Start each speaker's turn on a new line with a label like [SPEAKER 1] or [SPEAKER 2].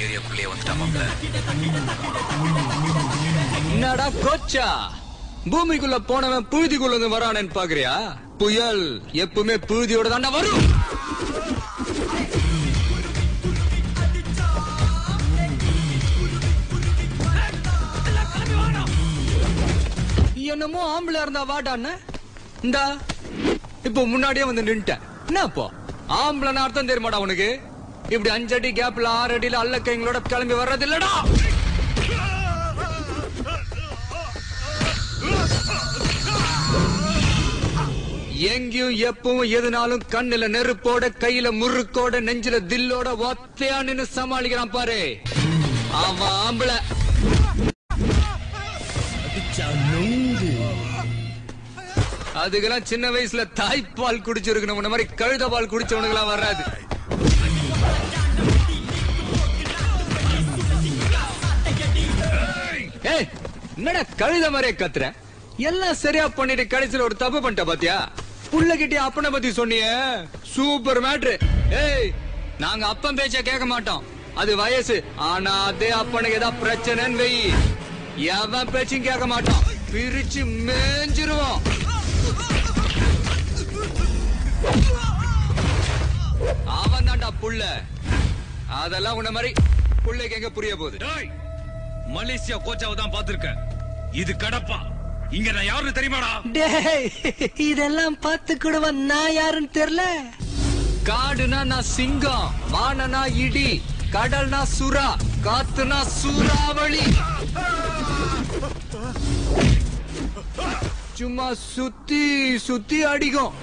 [SPEAKER 1] ஏரியாக்குள்ளே வந்துட்டாமாப்ல.
[SPEAKER 2] என்னடா கோச்சா, பூமிக்குள்ள போனவன் புழுதிக்குள்ள வரானு பாக்குறியா? புயல் எப்பவுமே புழுதியோட தாண்டா வரும். என்னமோ ஆம்பளை இருந்தா வாடான்னு இந்தா இப்போ முன்னாடியே வந்து நின்ட்டேன். என்ன அப்போ ஆம்பளை அர்த்தம் தெரியுமாடா உனக்கு? இப்படி 5 அடி கேப்ல 6 அடியில அல்ல கைங்களோட கிளம்பி வர்றது இல்லடா. எங்கேயும் எப்பவும் எதுனாலும் கண்ணுல நெருப்போட கையில முறுக்கோட நெஞ்சில தில்லோட ஒத்தையா நின்னு சமாளிக்கிறான் பாரு, அவன் ஆம்பளை. அதுக்கெல்லாம் சின்ன வயசுல தாய்ப்பால் குடிச்சிருக்கணும், உன்ன மாதிரி கழுத பால் குடிச்சவனுக்கு எல்லாம் வராது. என்னடா கழுத மாதிரியே கத்துற? எல்லாம் சரியா பண்ணிட்டு கடைசியில ஒரு தப்பு பண்ணிட்ட பாத்தியா? புள்ள கிட்டே அப்பனை பத்தி சொன்னிய, சூப்பர் மேட்ரு. ஏய், நாங்க அப்பன் பேச்ச கேட்க மாட்டோம், அது வயசு. ஆனா அதே அப்பனுக்கு ஏதாவது பிரச்சனைன்னு வை, எவன் பேச்சும் கேட்க மாட்டோம், பிரிச்சு மேஞ்சிருவோம். அவன் தான்டா புள்ள. அதெல்லாம் உன்ன மாதிரி புள்ளைக்கு எங்க புரிய போகுது?
[SPEAKER 1] மலேசியா கோச்சாவை தான் பாத்துருக்க, இது கடப்பா. இங்க நான் யாருன்னு தெரியுமாடா?
[SPEAKER 3] டேய், இதெல்லாம் பார்த்து கூட நான் யாருன்னு தெரியல.
[SPEAKER 2] காடுனா நான் சிங்கம், வானனா இடி, கடல்னா சுறா, காத்துனா சூறாவளி. சும்மா சுத்தி சுத்தி அடிக்கும்.